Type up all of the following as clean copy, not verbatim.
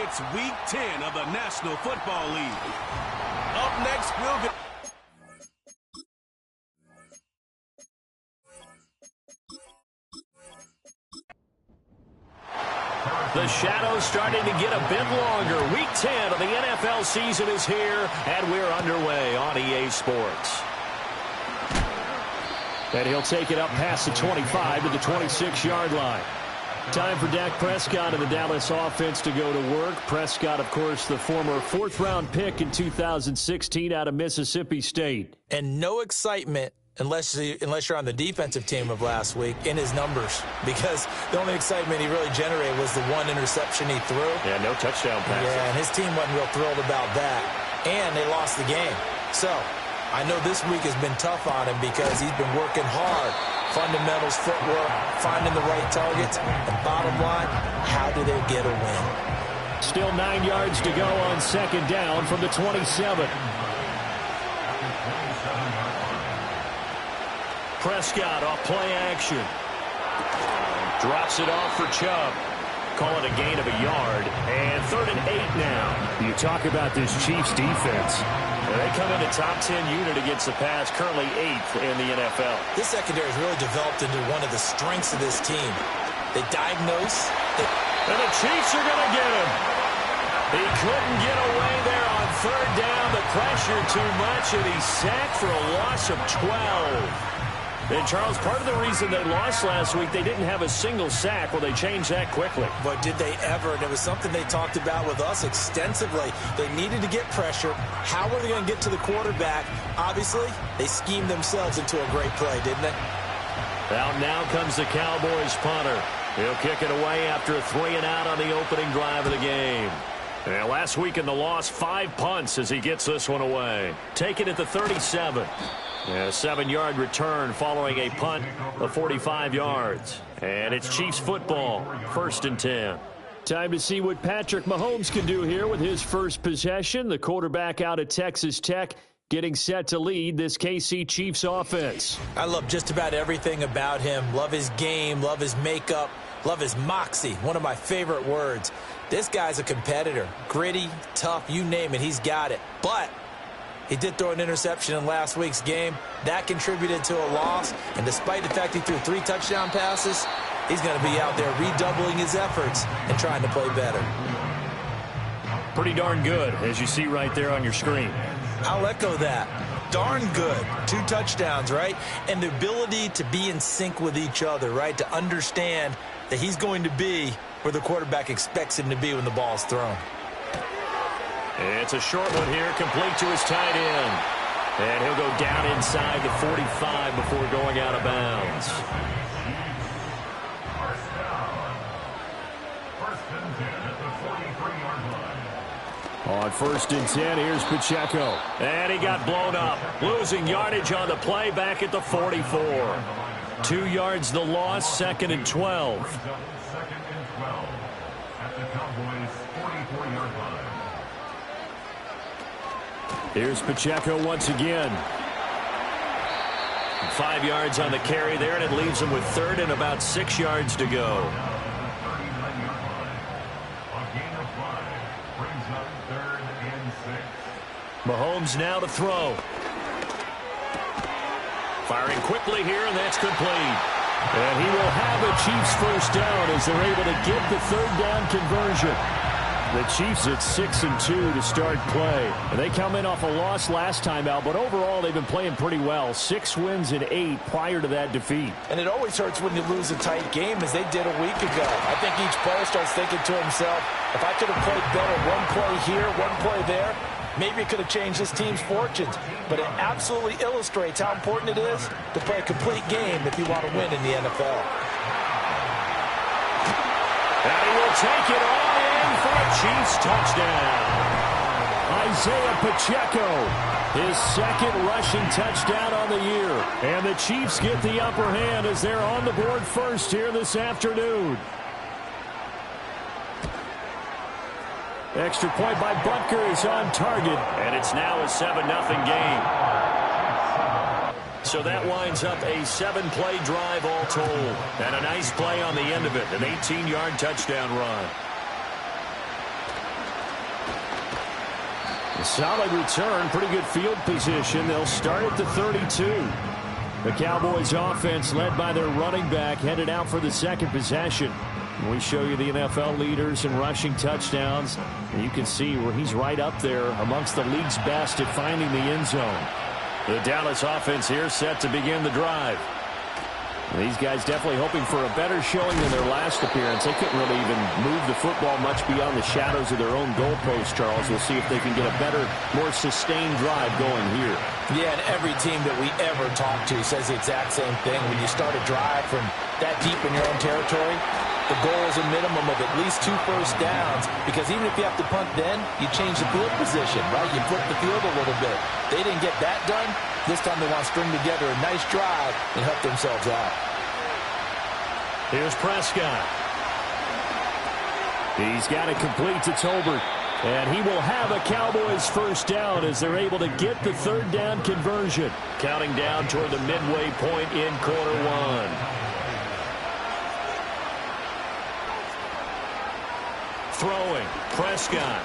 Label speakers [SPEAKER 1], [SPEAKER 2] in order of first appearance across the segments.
[SPEAKER 1] It's Week 10 of the National Football League. Up next, we'll get...
[SPEAKER 2] The shadow's starting to get a bit longer. Week 10 of the NFL season is here, and we're underway on EA Sports. And he'll take it up past the 25 to the 26-yard line. Time for Dak Prescott and the Dallas offense to go to work. Prescott, of course, the former fourth-round pick in 2016 out of Mississippi State.
[SPEAKER 3] And no excitement unless you're on the defensive team of last week in his numbers, because the only excitement he really generated was the one interception he threw.
[SPEAKER 2] Yeah, no touchdown pass.
[SPEAKER 3] Yeah, and his team wasn't real thrilled about that. And they lost the game. So I know this week has been tough on him because he's been working hard. Fundamentals, footwork, finding the right targets. And bottom line, how do they get a win?
[SPEAKER 2] Still 9 yards to go on second down from the 27. Prescott off play action. Drops it off for Chubb. Call it a gain of a yard. And 3rd and 8 now. You talk about this Chiefs defense. They come in a top 10 unit against the pass, currently 8th in the NFL.
[SPEAKER 3] This secondary has really developed into one of the strengths of this team. They diagnose.
[SPEAKER 2] And the Chiefs are going to get him. He couldn't get away there on 3rd down. The pressure too much, and he's sacked for a loss of 12. And, Charles, part of the reason they lost last week, they didn't have a single sack. Well, they changed that quickly.
[SPEAKER 3] But did they ever? And it was something they talked about with us extensively. They needed to get pressure. How were they going to get to the quarterback? Obviously, they schemed themselves into a great play, didn't they?
[SPEAKER 2] Out now comes the Cowboys punter. He'll kick it away after a 3-and-out on the opening drive of the game. And last week in the loss, 5 punts as he gets this one away. Taken at the 37. A 7-yard return following a punt of 45 yards. And it's Chiefs football, 1st and 10. Time to see what Patrick Mahomes can do here with his first possession. The quarterback out of Texas Tech getting set to lead this KC Chiefs offense.
[SPEAKER 3] I love just about everything about him. Love his game, love his makeup, love his moxie, one of my favorite words. This guy's a competitor. Gritty, tough, you name it, he's got it. But he did throw an interception in last week's game. That contributed to a loss. And despite the fact he threw 3 touchdown passes, he's going to be out there redoubling his efforts and trying to play better.
[SPEAKER 2] Pretty darn good, as you see right there on your screen.
[SPEAKER 3] I'll echo that. Darn good. 2 touchdowns, right? And the ability to be in sync with each other, right? To understand that he's going to be where the quarterback expects him to be when the ball's thrown.
[SPEAKER 2] It's a short one here, complete to his tight end. And he'll go down inside the 45 before going out of bounds. On 1st and 10, here's Pacheco. And he got blown up. Losing yardage on the play back at the 44. 2 yards the loss, 2nd and 12.
[SPEAKER 4] Second and 12 at the Cowboys' 44-yard line.
[SPEAKER 2] Here's Pacheco once again. 5 yards on the carry there, and it leaves him with 3rd and about 6 yards to go. Mahomes now to throw. Firing quickly here, and that's complete. And he will have a Chiefs first down as they're able to get the 3rd down conversion. The Chiefs at 6-2 to start play. And they come in off a loss last time out, but overall they've been playing pretty well. 6 wins in 8 prior to that defeat.
[SPEAKER 3] And it always hurts when you lose a tight game, as they did a week ago. I think each player starts thinking to himself, if I could have played better one play here, one play there, maybe it could have changed this team's fortunes. But it absolutely illustrates how important it is to play a complete game if you want to win in the NFL.
[SPEAKER 2] And he will take it all in for a Chiefs touchdown. Isaiah Pacheco, his 2nd rushing touchdown on the year. And the Chiefs get the upper hand as they're on the board first here this afternoon. Extra point by Butker is on target, and it's now a 7-0 game. So that winds up a 7-play drive all told, and a nice play on the end of it, an 18-yard touchdown run. A solid return, pretty good field position. They'll start at the 32. The Cowboys offense led by their running back headed out for the second possession. We show you the NFL leaders in rushing touchdowns. And you can see where he's right up there amongst the league's best at finding the end zone. The Dallas offense here set to begin the drive. These guys definitely hoping for a better showing than their last appearance. They couldn't really even move the football much beyond the shadows of their own goalpost, Charles. We'll see if they can get a better, more sustained drive going here.
[SPEAKER 3] Yeah, and every team that we ever talk to says the exact same thing. When you start a drive from that deep in your own territory, the goal is a minimum of at least 2 first downs, because even if you have to punt then, you change the field position, right? You flip the field a little bit. They didn't get that done. This time they want to string together a nice drive and help themselves out.
[SPEAKER 2] Here's Prescott. He's got it complete to Tolbert. And he will have a Cowboys first down as they're able to get the third down conversion. Counting down toward the midway point in quarter one. Throwing, Prescott.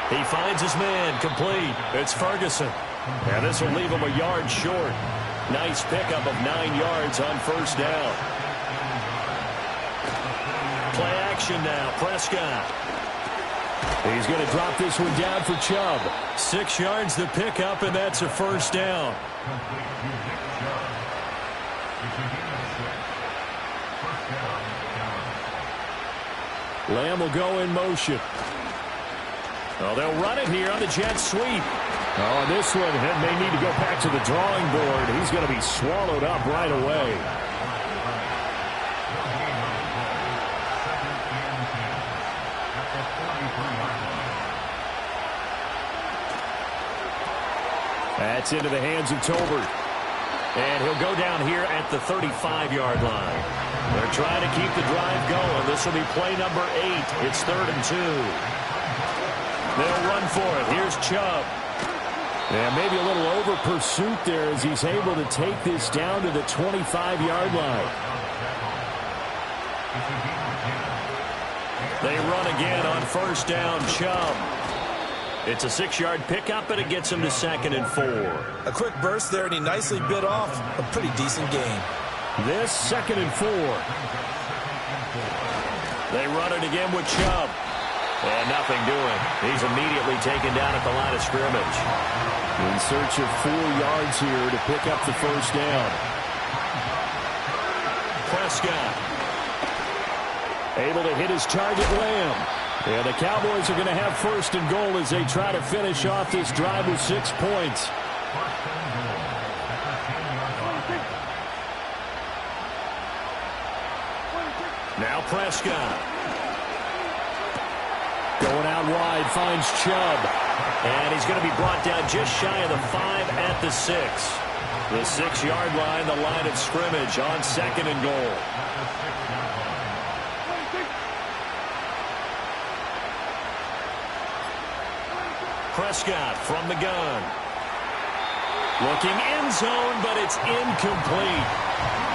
[SPEAKER 2] He finds his man, complete. It's Ferguson. And this will leave him a yard short. Nice pickup of 9 yards on first down. Play action now, Prescott. He's going to drop this one down for Chubb. 6 yards the pickup, and that's a first down. Lamb will go in motion. Oh, they'll run it here on the jet sweep. Oh, this one may need to go back to the drawing board. He's going to be swallowed up right away. That's into the hands of Tolbert. And he'll go down here at the 35-yard line. They're trying to keep the drive going. This will be play number 8. It's 3rd and 2. They'll run for it. Here's Chubb. And maybe a little over pursuit there as he's able to take this down to the 25-yard line. They run again on first down, Chubb. It's a 6-yard pickup, and it gets him to 2nd and 4.
[SPEAKER 3] A quick burst there, and he nicely bit off a pretty decent gain.
[SPEAKER 2] This 2nd and 4. They run it again with Chubb. And nothing doing. He's immediately taken down at the line of scrimmage. In search of 4 yards here to pick up the first down. Prescott. Able to hit his target, Lamb. And the Cowboys are going to have 1st and goal as they try to finish off this drive with 6 points. Now Prescott. Going out wide, finds Chubb. And he's going to be brought down just shy of the 5 at the 6. The 6-yard line, the line of scrimmage on 2nd and goal. Prescott from the gun. Looking end zone, but it's incomplete.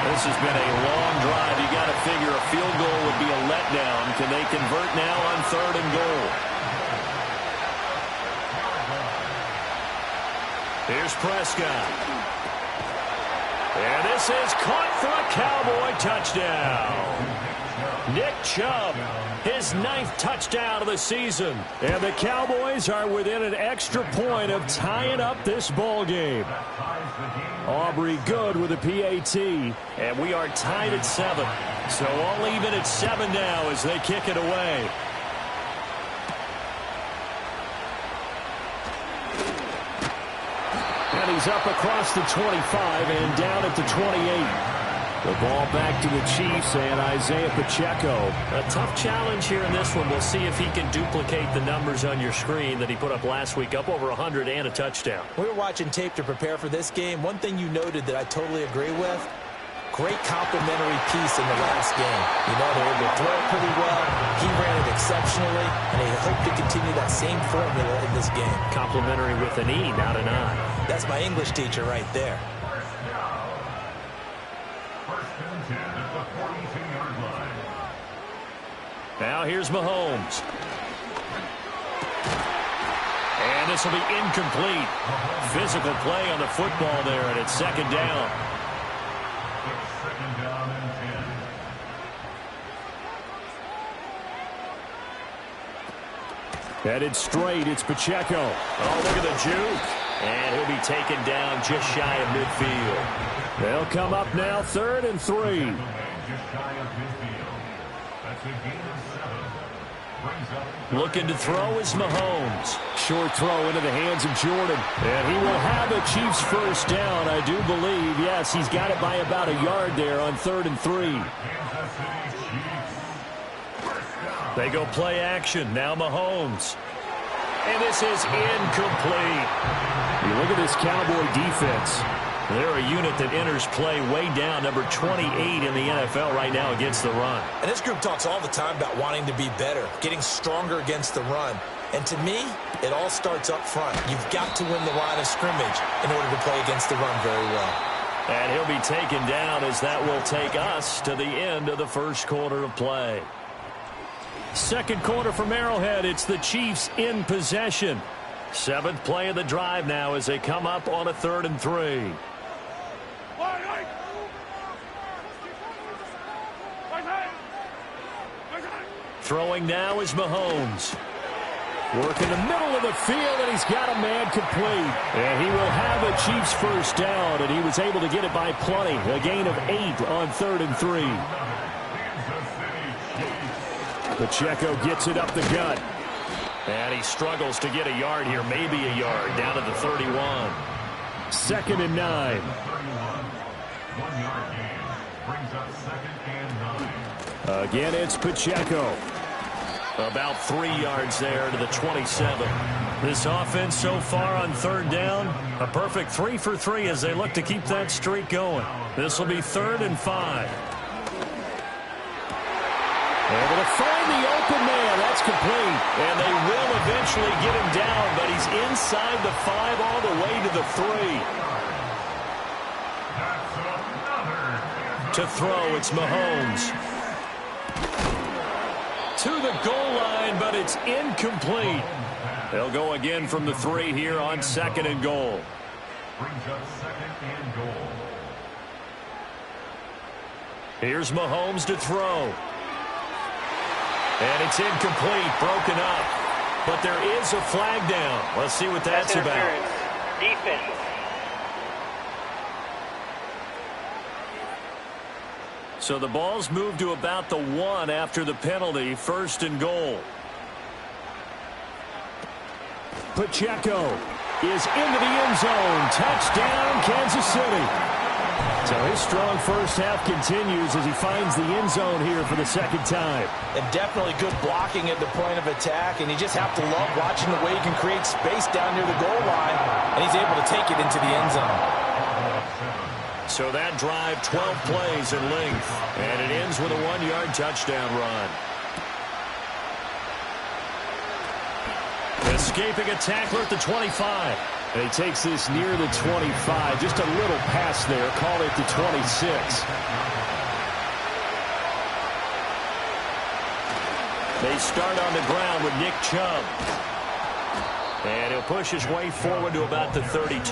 [SPEAKER 2] This has been a long drive. You got to figure a field goal would be a letdown. Can they convert now on 3rd and goal? Here's Prescott. And this is caught for a Cowboy touchdown. Nick Chubb, his 9th touchdown of the season. And the Cowboys are within an extra point of tying up this ball game. Aubrey good with a PAT, and we are tied at 7. So all even at 7 now as they kick it away. And he's up across the 25 and down at the 28. The ball back to the Chiefs and Isaiah Pacheco. A tough challenge here in this one. We'll see if he can duplicate the numbers on your screen that he put up last week, up over 100 and a touchdown.
[SPEAKER 3] We were watching tape to prepare for this game. One thing you noted that I totally agree with, great complimentary piece in the last game. You know, they were able to throw it pretty well. He ran it exceptionally, and they hope to continue that same formula in this game.
[SPEAKER 2] Complimentary with an E, not an I.
[SPEAKER 3] That's my English teacher right there.
[SPEAKER 2] Now here's Mahomes. And this will be incomplete. Physical play on the football there, and it's second down.
[SPEAKER 4] Second down and 10.
[SPEAKER 2] Headed straight, it's Pacheco. Oh, look at the juke. And he'll be taken down just shy of midfield. They'll come up now, 3rd and 3.
[SPEAKER 4] Just shy of midfield. That's a gain of 7. Brings up
[SPEAKER 2] Looking to throw is Mahomes. Short throw into the hands of Jordan. And he will have a Chiefs first down, I do believe. Yes, he's got it by about a yard there on 3rd and 3.
[SPEAKER 4] Kansas City Chiefs. First down.
[SPEAKER 2] They go play action. Now Mahomes. And this is incomplete. You look at this Cowboy defense. They're a unit that enters play way down, number 28 in the NFL right now against the run.
[SPEAKER 3] And this group talks all the time about wanting to be better, getting stronger against the run. And to me, it all starts up front. You've got to win the line of scrimmage in order to play against the run very well.
[SPEAKER 2] And he'll be taken down as that will take us to the end of the first quarter of play. Second quarter from Arrowhead. It's the Chiefs in possession. 7th play of the drive now as they come up on a 3rd and 3. Throwing now is Mahomes. Work in the middle of the field, and he's got a man complete. And he will have a Chiefs first down, and he was able to get it by plenty. A gain of 8 on 3rd and 3. Pacheco gets it up the gut. And he struggles to get a yard here, maybe a yard, down to the 31. 2nd and 9.
[SPEAKER 4] 1-yard gain. Brings up 2nd and 9.
[SPEAKER 2] Again, it's Pacheco. About 3 yards there to the 27. This offense so far on 3rd down, a perfect 3 for 3 as they look to keep that streak going. This will be 3rd and 5. Able to find the open man. That's complete. And they will eventually get him down, but he's inside the 5 all the way to the 3. To throw, it's Mahomes. To the goal line, but it's incomplete. They'll go again from the 3 here on 2nd and goal.
[SPEAKER 4] Brings up 2nd and goal.
[SPEAKER 2] Here's Mahomes to throw. And it's incomplete, broken up. But there is a flag down. Let's see what that's about.
[SPEAKER 5] Defense.
[SPEAKER 2] So the ball's moved to about the 1 after the penalty, 1st and goal. Pacheco is into the end zone. Touchdown, Kansas City. So his strong first half continues as he finds the end zone here for the 2nd time.
[SPEAKER 3] And definitely good blocking at the point of attack, and you just have to love watching the way he can create space down near the goal line, and he's able to take it into the end zone.
[SPEAKER 2] So that drive, 12 plays in length, and it ends with a 1-yard touchdown run. Escaping a tackler at the 25. And he takes this near the 25. Just a little pass there. Call it the 26. They start on the ground with Nick Chubb. And he'll push his way forward to about the 32.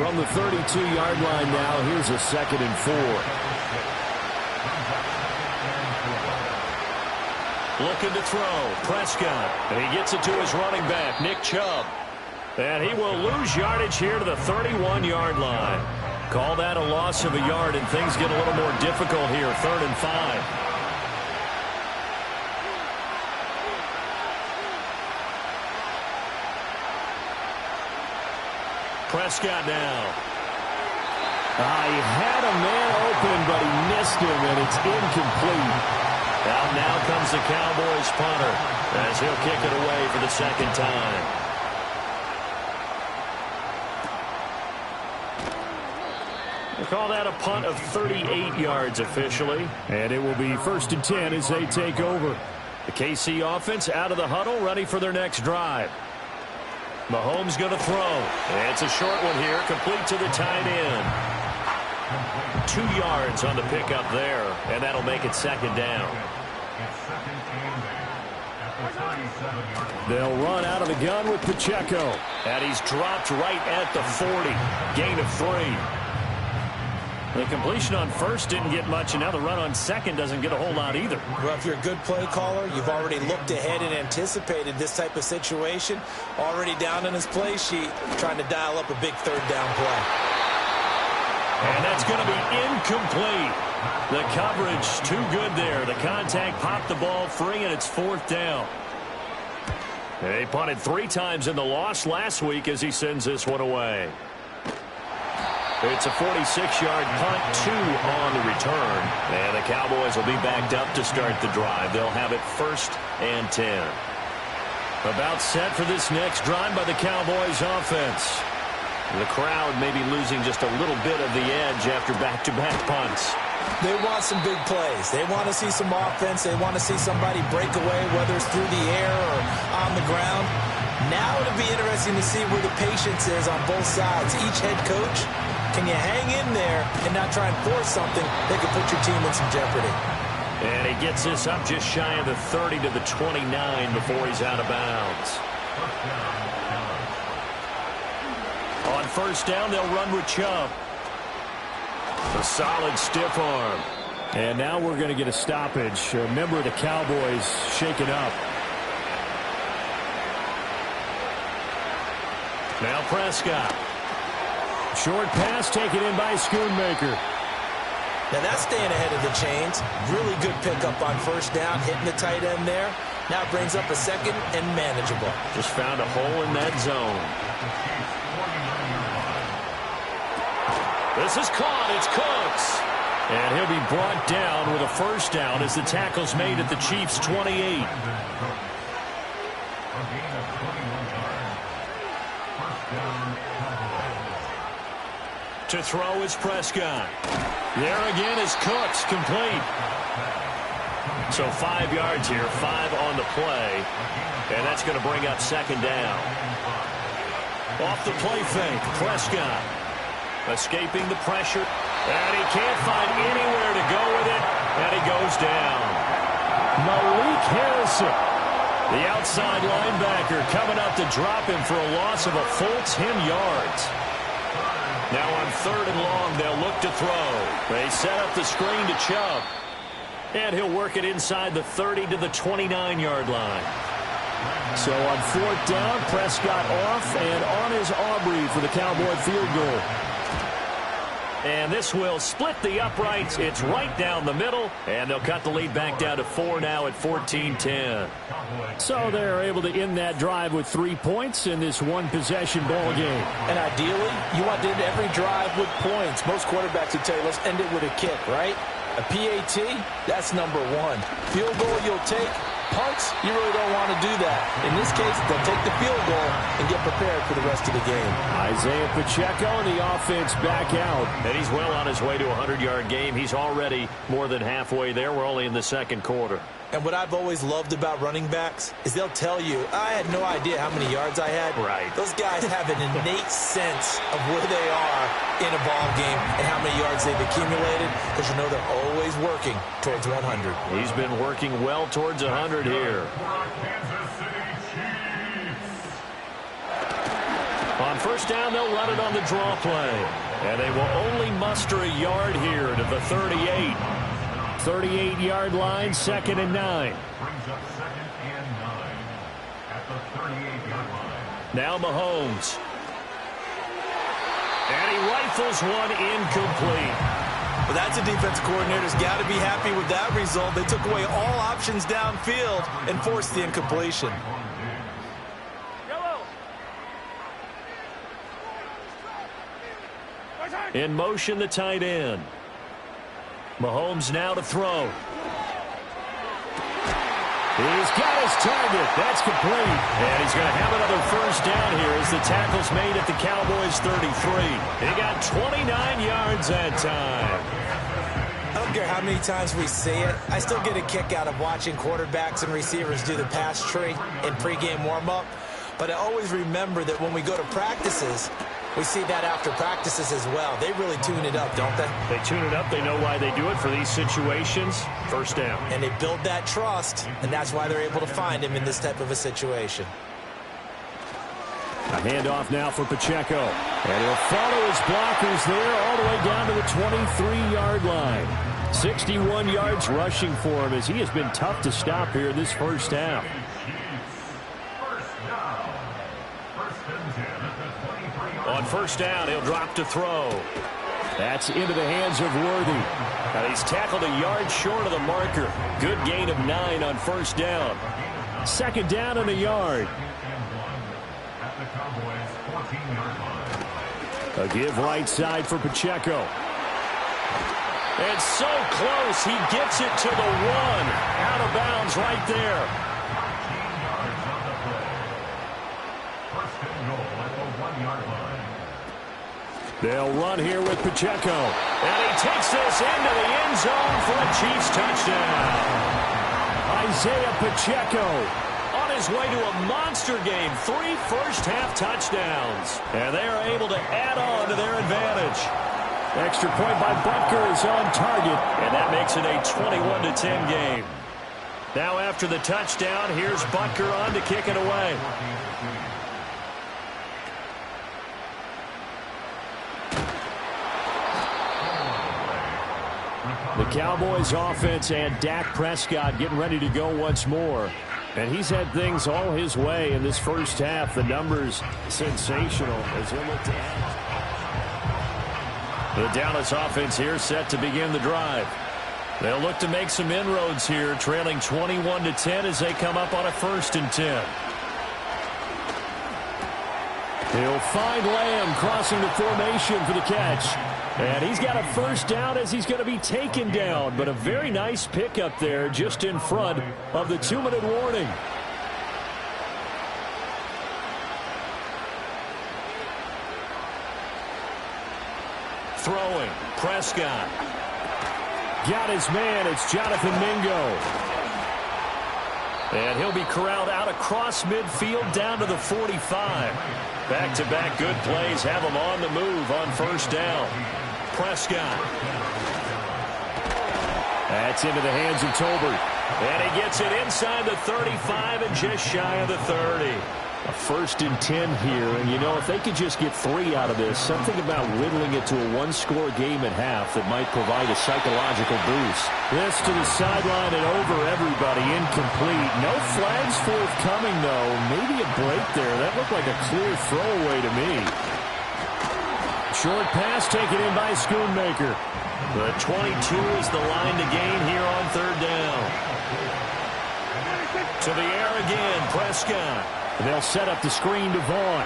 [SPEAKER 2] From the 32-yard line now, here's a 2nd and 4. Looking to throw. Prescott. And he gets it to his running back, Nick Chubb. And he will lose yardage here to the 31-yard line. Call that a loss of a yard, and things get a little more difficult here, 3rd and 5. Prescott now. He had a man open, but he missed him, and it's incomplete. Out now comes the Cowboys punter as he'll kick it away for the 2nd time. They call that a punt of 38 yards officially. And it will be 1st and 10 as they take over. The KC offense out of the huddle, ready for their next drive. Mahomes going to throw. It's a short one here, complete to the tight end. 2 yards on the pickup there, and that'll make it 2nd down.
[SPEAKER 4] It's 2nd and 8 at the
[SPEAKER 2] They'll run out of the gun with Pacheco. And he's dropped right at the 40. Gain of 3. The completion on first didn't get much, and now the run on second doesn't get a whole lot either.
[SPEAKER 3] Well, if you're a good play caller, you've already looked ahead and anticipated this type of situation. Already down on his play sheet, trying to dial up a big third down play.
[SPEAKER 2] And that's going to be incomplete. The coverage too good there. The contact popped the ball free, and it's 4th down. They punted 3 times in the loss last week as he sends this one away. It's a 46-yard punt, 2 on the return. And the Cowboys will be backed up to start the drive. They'll have it 1st and 10. About set for this next drive by the Cowboys offense. The crowd may be losing just a little bit of the edge after back-to-back punts.
[SPEAKER 3] They want some big plays. They want to see some offense. They want to see somebody break away, whether it's through the air or on the ground. Now it'll be interesting to see where the patience is on both sides. Each head coach, can you hang in there and not try and force something that could put your team in some jeopardy?
[SPEAKER 2] And he gets this up just shy of the 30 to the 29 before he's out of bounds. On 1st down, they'll run with Chubb. A solid stiff arm. And now we're going to get a stoppage. A member of the Cowboys shaken up. Now Prescott. Short pass taken in by Schoonmaker.
[SPEAKER 3] Now that's staying ahead of the chains. Really good pickup on 1st down, hitting the tight end there. Now it brings up a 2nd and manageable.
[SPEAKER 2] Just found a hole in that zone. This is caught. It's Cooks. And he'll be brought down with a 1st down as the tackle's made at the Chiefs' 28. To throw is Prescott. There again is Cooks, complete. So 5 yards here, 5 on the play. And that's going to bring up 2nd down. Off the play fake, Prescott. Escaping the pressure. And he can't find anywhere to go with it. And he goes down. Malik Harrison, the outside linebacker, coming up to drop him for a loss of a full 10 yards. Now on 3rd and long, they'll look to throw. They set up the screen to Chubb. And he'll work it inside the 30 to the 29-yard line. So on 4th down, Prescott off, and on is Aubrey for the Cowboy field goal. And this will split the uprights. It's right down the middle, and they'll cut the lead back down to 4 now at 14-10. So they're able to end that drive with 3 points in this one-possession ball game.
[SPEAKER 3] And ideally, you want to end every drive with points. Most quarterbacks would tell you, let's end it with a kick, right? A PAT, that's number 1. Field goal you'll take. Punts, you really don't want to do that. In this case, they'll take the field goal and get prepared for the rest of the game.
[SPEAKER 2] Isaiah Pacheco and the offense back out. And he's well on his way to a 100-yard game. He's already more than halfway there. We're only in the 2nd quarter.
[SPEAKER 3] And what I've always loved about running backs is they'll tell you, I had no idea how many yards I had.
[SPEAKER 2] Right.
[SPEAKER 3] Those guys have an innate sense of where they are in a ball game and how many yards they've accumulated, because you know they're always working towards 100.
[SPEAKER 2] He's been working well towards 100 here. On 1st down, they'll run it on the draw play. And they will only muster a yard here to the 38. 38-yard line, 2nd and 9.
[SPEAKER 4] Brings up 2nd and 9 at the 38-yard line.
[SPEAKER 2] Now Mahomes. And he rifles one incomplete.
[SPEAKER 3] Well, that's a defense coordinator's got to be happy with that result. They took away all options downfield and forced the incompletion.
[SPEAKER 2] In motion, the tight end. Mahomes now to throw. He's got his target. That's complete. And he's going to have another 1st down here as the tackle's made at the Cowboys' 33. He got 29 yards that time.
[SPEAKER 3] I don't care how many times we see it. I still get a kick out of watching quarterbacks and receivers do the pass tree in pregame warm-up. But I always remember that when we go to practices, We see that after practices as well. They really tune it up, don't they?
[SPEAKER 2] They tune it up. They know why they do it for these situations. First down.
[SPEAKER 3] And they build that trust, and that's why they're able to find him in this type of a situation.
[SPEAKER 2] A handoff now for Pacheco. And he'll follow his blockers there all the way down to the 23-yard line. 61 yards rushing for him as he has been tough to stop here in this first half. On first down, he'll drop to throw. That's into the hands of Worthy. And he's tackled a yard short of the marker. Good gain of 9 on first down. Second down and a yard. A give right side for Pacheco. And so close, he gets it to the 1. Out of bounds right there. They'll run here with Pacheco. And he takes this into the end zone for a Chiefs touchdown. Isaiah Pacheco on his way to a monster game. 3 first-half touchdowns. And they are able to add on to their advantage. Extra point by Butker is on target. And that makes it a 21-10 game. Now after the touchdown, here's Butker on to kick it away. The Cowboys offense and Dak Prescott getting ready to go once more. And he's had things all his way in this first half. The numbers sensational as he looked at. The Dallas offense here set to begin the drive. They'll look to make some inroads here, trailing 21-10 as they come up on a 1st and 10. He'll find Lamb crossing the formation for the catch. And he's got a first down as he's going to be taken down. But a very nice pickup there just in front of the 2-minute warning. Throwing. Prescott. Got his man. It's Jonathan Mingo. And he'll be corralled out across midfield down to the 45. Back-to-back good plays have him on the move on first down. Prescott. That's into the hands of Tolbert. And he gets it inside the 35 and just shy of the 30. A 1st and 10 here. And, you know, if they could just get 3 out of this, something about whittling it to a 1-score game at half that might provide a psychological boost. This to the sideline and over everybody. Incomplete. No flags forthcoming, though. Maybe a break there. That looked like a clear throwaway to me. Short pass taken in by Schoonmaker. The 22 is the line to gain here on 3rd down. To the air again, Prescott. They'll set up the screen to Vaughn.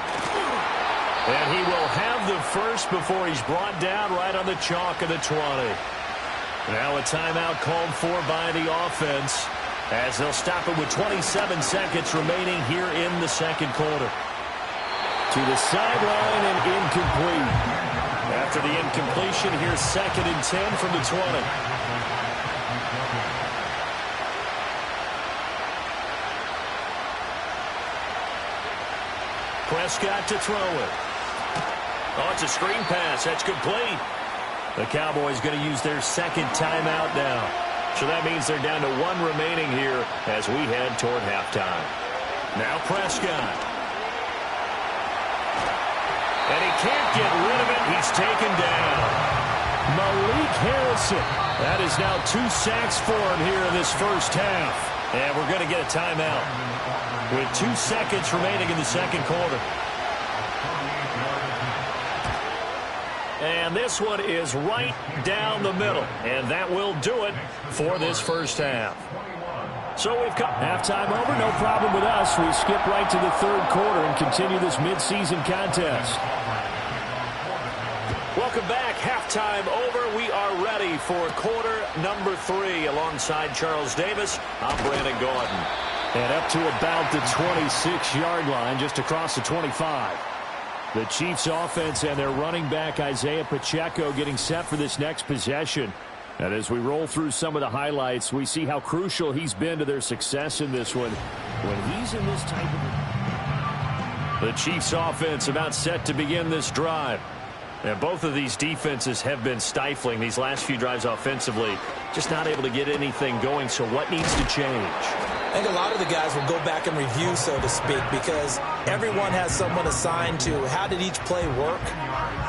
[SPEAKER 2] And he will have the first before he's brought down right on the chalk of the 20. Now a timeout called for by the offense as they'll stop it with 27 seconds remaining here in the 2nd quarter. To the sideline and incomplete. After the incompletion, here's 2nd and 10 from the 20. Prescott to throw it. Oh, it's a screen pass. That's complete. The Cowboys going to use their 2nd timeout now. So that means they're down to 1 remaining here as we head toward halftime. Now Prescott. And he can't get rid of it. He's taken down. Malik Harrison. That is now 2 sacks for him here in this first half. And we're going to get a timeout with 2 seconds remaining in the 2nd quarter. And this one is right down the middle. And that will do it for this first half. So we've got halftime over. No problem with us. We skip right to the 3rd quarter and continue this midseason contest. Welcome back. Halftime over. We are ready for quarter number 3 alongside Charles Davis. I'm Brandon Gordon. And up to about the 26-yard line, just across the 25. The Chiefs offense and their running back Isaiah Pacheco getting set for this next possession. And as we roll through some of the highlights, we see how crucial he's been to their success in this one. When he's in this type of... The Chiefs offense about set to begin this drive. And both of these defenses have been stifling these last few drives offensively. Just not able to get anything going, so what needs to change?
[SPEAKER 3] I think a lot of the guys will go back and review, so to speak, because everyone has someone assigned to how did each play work.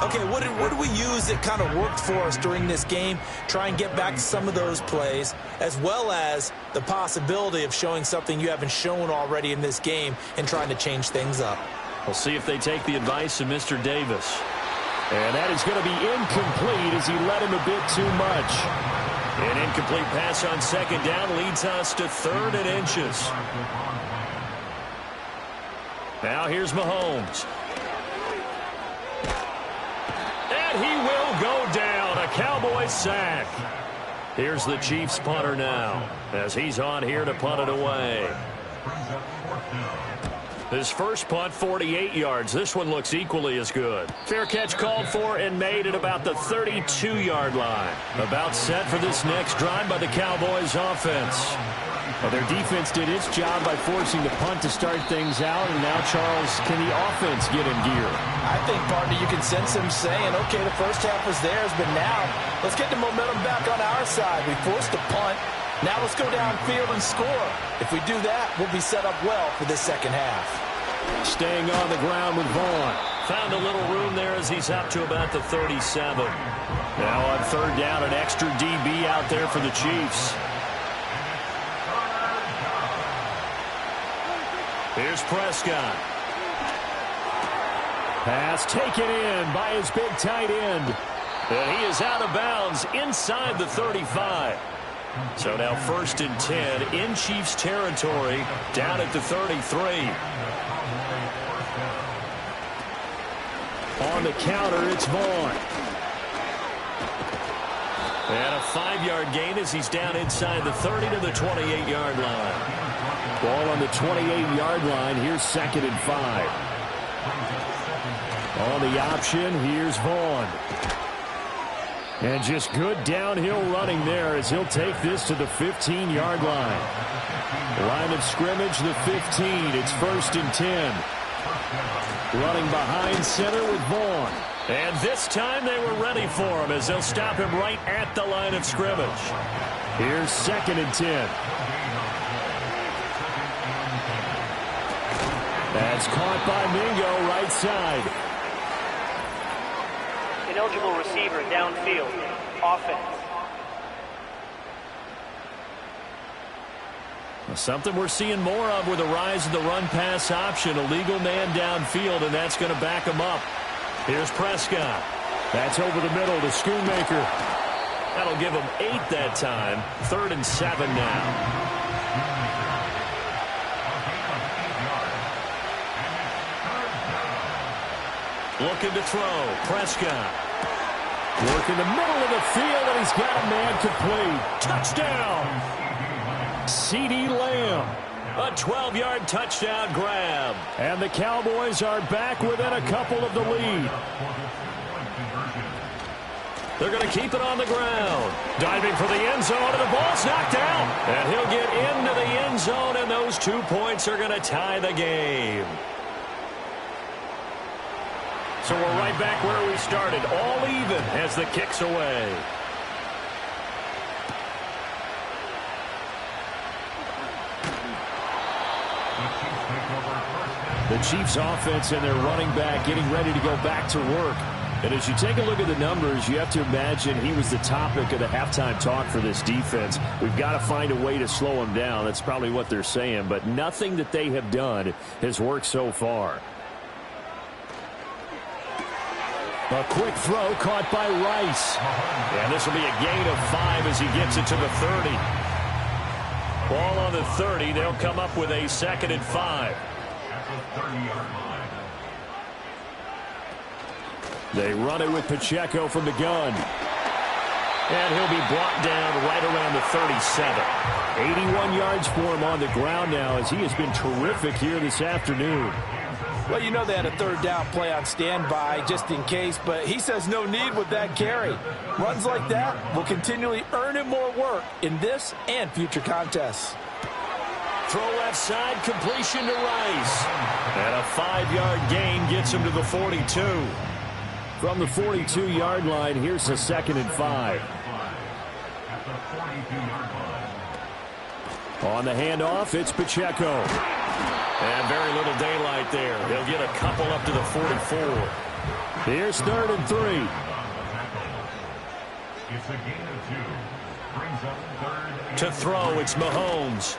[SPEAKER 3] Okay, what did we use that kind of worked for us during this game? Try and get back to some of those plays, as well as the possibility of showing something you haven't shown already in this game and trying to change things up.
[SPEAKER 2] We'll see if they take the advice of Mr. Davis. And that is going to be incomplete as he led him a bit too much. An incomplete pass on second down leads us to 3rd and inches. Now here's Mahomes. And he will go down. A Cowboys sack. Here's the Chiefs punter now as he's on here to punt it away. His first punt, 48 yards. This one looks equally as good. Fair catch called for and made at about the 32-yard line. About set for this next drive by the Cowboys offense.
[SPEAKER 5] Well, their defense did its job by forcing the punt to start things out, and now, Charles, can the offense get in gear?
[SPEAKER 3] I think, partner, you can sense him saying, okay, the first half was theirs, but now let's get the momentum back on our side. We forced a punt. Now let's go downfield and score. If we do that, we'll be set up well for this second half.
[SPEAKER 2] Staying on the ground with Vaughn. Found a little room there as he's up to about the 37. Now on 3rd down, an extra DB out there for the Chiefs. Here's Prescott.
[SPEAKER 5] Pass taken in by his big tight end.
[SPEAKER 2] And he is out of bounds inside the 35. So now 1st and 10 in Chiefs territory down at the 33.
[SPEAKER 5] On the counter, it's Vaughn.
[SPEAKER 2] And a 5-yard gain as he's down inside the 30 to the 28-yard line.
[SPEAKER 5] Ball on the 28-yard line. Here's 2nd and 5. On the option, here's Vaughn. And just good downhill running there as he'll take this to the 15-yard line. Line of scrimmage, the 15. It's 1st and 10. Running behind center with Vaughn.
[SPEAKER 2] And this time they were ready for him as they'll stop him right at the line of scrimmage.
[SPEAKER 5] Here's 2nd and 10. That's caught by Mingo, right side.
[SPEAKER 6] Ineligible receiver downfield. Offense.
[SPEAKER 2] Something we're seeing more of with the rise of the run-pass option. A legal man downfield, and that's going to back him up. Here's Prescott.
[SPEAKER 5] That's over the middle to Schoonmaker.
[SPEAKER 2] That'll give him 8 that time. 3rd and 7 now. Looking to throw. Prescott.
[SPEAKER 5] Work in the middle of the field, and he's got a man complete.
[SPEAKER 2] Touchdown!
[SPEAKER 5] CeeDee Lamb.
[SPEAKER 2] A 12-yard touchdown grab.
[SPEAKER 5] And the Cowboys are back within a couple of the lead.
[SPEAKER 2] They're going to keep it on the ground. Diving for the end zone, and the ball's knocked out. And he'll get into the end zone, and those 2 points are going to tie the game. So we're right back where we started, all even as the kick's away.
[SPEAKER 5] The Chiefs offense and their running back getting ready to go back to work. And as you take a look at the numbers, you have to imagine he was the topic of the halftime talk for this defense. We've got to find a way to slow him down. That's probably what they're saying. But nothing that they have done has worked so far. A quick throw caught by Rice.
[SPEAKER 2] And this will be a gain of 5 as he gets it to the 30. Ball on the 30. They'll come up with a 2nd and 5.
[SPEAKER 5] They run it with Pacheco from the gun.
[SPEAKER 2] And he'll be brought down right around the 37.
[SPEAKER 5] 81 yards for him on the ground now as he has been terrific here this afternoon.
[SPEAKER 3] Well, you know they had a 3rd down play on standby just in case, but he says no need with that carry. Runs like that will continually earn him more work in this and future contests.
[SPEAKER 2] Throw left side, completion to Rice. And a 5-yard gain gets him to the 42.
[SPEAKER 5] From the 42-yard line, here's a 2nd and 5.
[SPEAKER 4] At the 42-yard line.
[SPEAKER 5] On the handoff, it's Pacheco.
[SPEAKER 2] And very little daylight there. He'll get a couple up to the 44.
[SPEAKER 5] Here's 3rd and 3.
[SPEAKER 4] It's a gain of 2. Brings up 3rd and
[SPEAKER 2] To throw, it's Mahomes.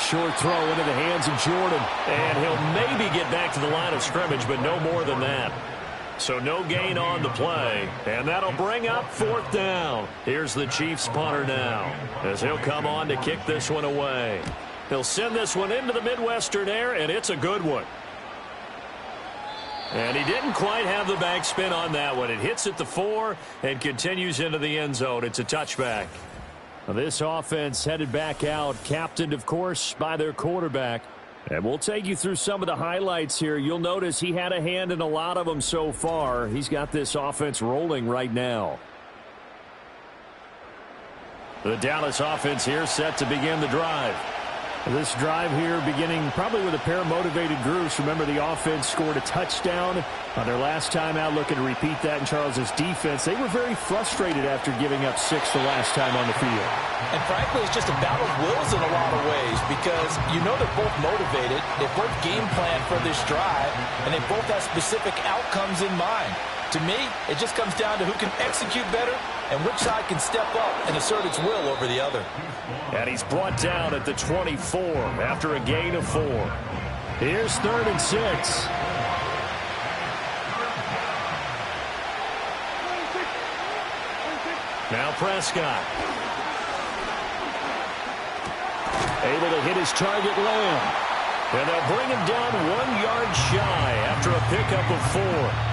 [SPEAKER 5] Short throw into the hands of Jordan.
[SPEAKER 2] And he'll maybe get back to the line of scrimmage, but no more than that. So no gain on the play, and that'll bring up 4th down. Here's the Chiefs punter now, as he'll come on to kick this one away. He'll send this one into the Midwestern air, and it's a good one. And he didn't quite have the backspin on that one. It hits at the 4 and continues into the end zone. It's a touchback.
[SPEAKER 5] This offense headed back out, captained, of course, by their quarterback. And we'll take you through some of the highlights here. You'll notice he had a hand in a lot of them so far. He's got this offense rolling right now.
[SPEAKER 2] The Dallas offense here set to begin the drive.
[SPEAKER 5] This drive here beginning probably with a pair of motivated groups. Remember, the offense scored a touchdown on their last time out, looking to repeat that in Charles's defense. They were very frustrated after giving up 6 the last time on the field.
[SPEAKER 3] And frankly, it's just a battle of wills in a lot of ways because you know they're both motivated. They both game plan for this drive, and they both have specific outcomes in mind. To me, it just comes down to who can execute better and which side can step up and assert its will over the other.
[SPEAKER 2] And he's brought down at the 24 after a gain of 4.
[SPEAKER 5] Here's 3rd and 6.
[SPEAKER 2] Now Prescott.
[SPEAKER 5] Able to hit his target, Lamb.
[SPEAKER 2] And they'll bring him down 1 yard shy after a pickup of 4.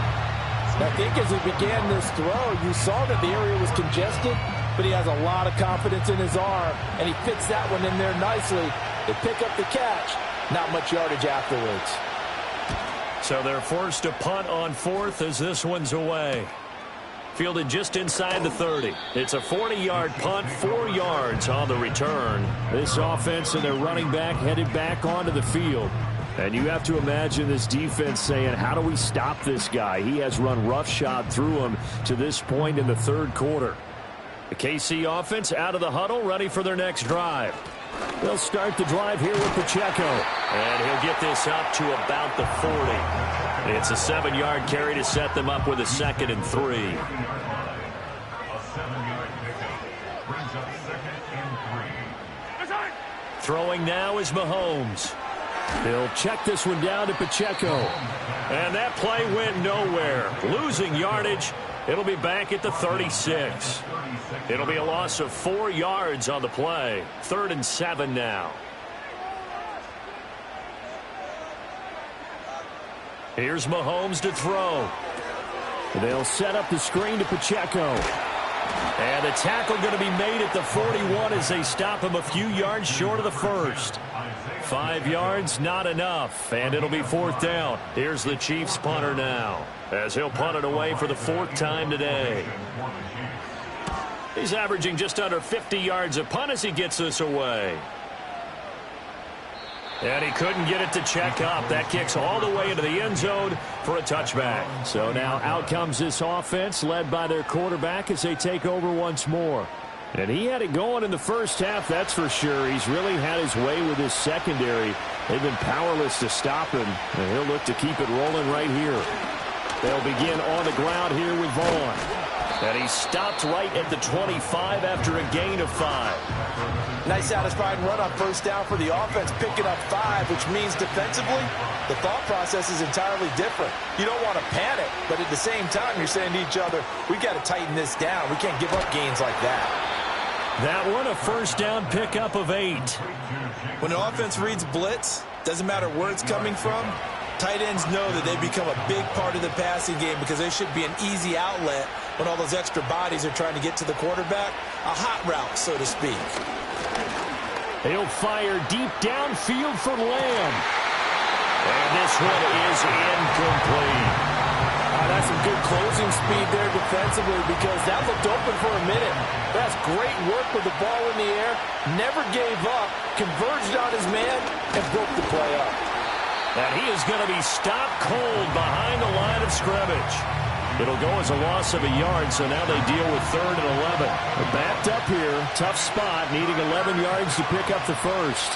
[SPEAKER 7] I think as he began this throw, you saw that the area was congested, but he has a lot of confidence in his arm, and he fits that one in there nicely. They pick up the catch. Not much yardage afterwards.
[SPEAKER 2] So they're forced to punt on 4th as this one's away. Fielded just inside the 30. It's a 40-yard punt, 4 yards on the return.
[SPEAKER 5] This offense and their running back headed back onto the field. And you have to imagine this defense saying, how do we stop this guy? He has run roughshod through him to this point in the 3rd quarter.
[SPEAKER 2] The KC offense out of the huddle, ready for their next drive.
[SPEAKER 5] They'll start the drive here with Pacheco.
[SPEAKER 2] And he'll get this up to about the 40. It's a 7-yard carry to set them up with a 2nd and 3.
[SPEAKER 4] A 7-yard pickup. Brings up 2nd and 3.
[SPEAKER 2] Throwing now is Mahomes.
[SPEAKER 5] They'll check this one down to Pacheco.
[SPEAKER 2] And that play went nowhere. Losing yardage. It'll be back at the 36. It'll be a loss of 4 yards on the play. 3rd and 7 now. Here's Mahomes to throw.
[SPEAKER 5] They'll set up the screen to Pacheco.
[SPEAKER 2] And the tackle going to be made at the 41 as they stop him a few yards short of the 1st. 5 yards, not enough, and it'll be 4th down. Here's the Chiefs punter now, as he'll punt it away for the 4th time today. He's averaging just under 50 yards a punt as he gets this away. And he couldn't get it to check up. That kicks all the way into the end zone for a touchback.
[SPEAKER 5] So now out comes this offense led by their quarterback as they take over once more. And he had it going in the first half, that's for sure. He's really had his way with his secondary. They've been powerless to stop him, and he'll look to keep it rolling right here. They'll begin on the ground here with Vaughn.
[SPEAKER 2] And he stopped right at the 25 after a gain of 5.
[SPEAKER 3] Nice satisfying run on 1st down for the offense, picking up 5, which means defensively, the thought process is entirely different. You don't want to panic, but at the same time, you're saying to each other, we got to tighten this down. We can't give up gains like that.
[SPEAKER 2] That one, a 1st down pickup of 8.
[SPEAKER 3] When an offense reads blitz, doesn't matter where it's coming from, tight ends know that they become a big part of the passing game because they should be an easy outlet when all those extra bodies are trying to get to the quarterback. A hot route, so to speak.
[SPEAKER 5] He'll fire deep downfield for Lamb.
[SPEAKER 2] And this one is incomplete.
[SPEAKER 7] That's some good closing speed there defensively because that looked open for a minute. That's great work with the ball in the air. Never gave up, converged on his man, and broke the play up.
[SPEAKER 2] And he is going to be stopped cold behind the line of scrimmage. It'll go as a loss of a yard, so now they deal with 3rd and 11.
[SPEAKER 5] They're backed up here. Tough spot, needing 11 yards to pick up the first.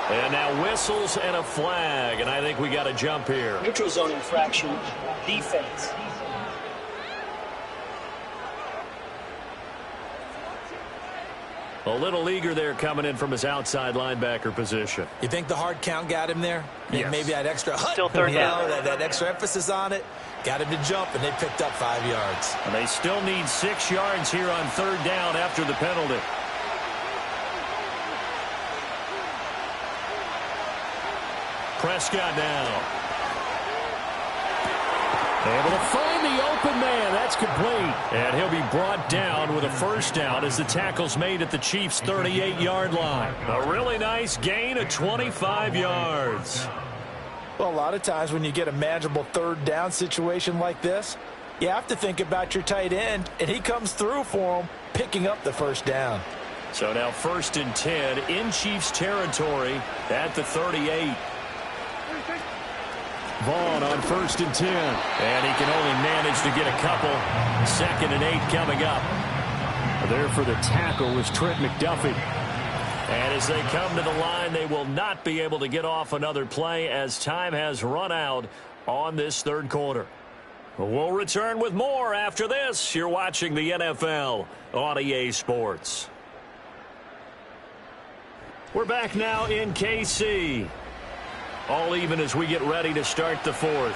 [SPEAKER 2] And now whistles and a flag, and I think we got a jump here.
[SPEAKER 6] Neutral zone infraction, defense.
[SPEAKER 2] A little eager there coming in from his outside linebacker position.
[SPEAKER 3] You think the hard count got him there?
[SPEAKER 2] Yes.
[SPEAKER 3] Maybe that extra
[SPEAKER 6] Still 3rd down.
[SPEAKER 3] that extra emphasis on it. Got him to jump, and they picked up 5 yards.
[SPEAKER 2] And they still need 6 yards here on 3rd down after the penalty. Prescott now.
[SPEAKER 5] Able to find the open man. That's complete.
[SPEAKER 2] And he'll be brought down with a 1st down as the tackle's made at the Chiefs' 38-yard line. A really nice gain of 25 yards.
[SPEAKER 7] Well, a lot of times when you get a manageable 3rd down situation like this, you have to think about your tight end, and he comes through for him, picking up the 1st down.
[SPEAKER 2] So now 1st and 10 in Chiefs territory at the 38.
[SPEAKER 5] Vaughn on 1st and 10.
[SPEAKER 2] And he can only manage to get a couple. 2nd and 8 coming up.
[SPEAKER 5] There for the tackle was Trent McDuffie.
[SPEAKER 2] And as they come to the line, they will not be able to get off another play as time has run out on this 3rd quarter. We'll return with more after this. You're watching the NFL on EA Sports. We're back now in KC. All even as we get ready to start the 4th.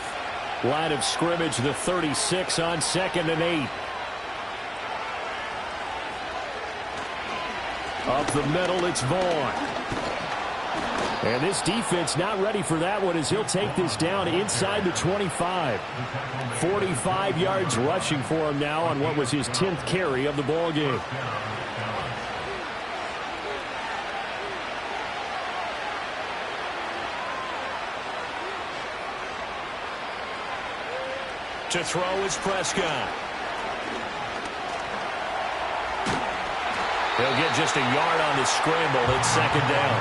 [SPEAKER 5] Line of scrimmage, the 36 on 2nd and 8. Up the middle, it's Vaughn. And this defense not ready for that one as he'll take this down inside the 25. 45 yards rushing for him now on what was his 10th carry of the ball game.
[SPEAKER 2] To throw is Prescott. He'll get just a yard on the scramble. It's 2nd down.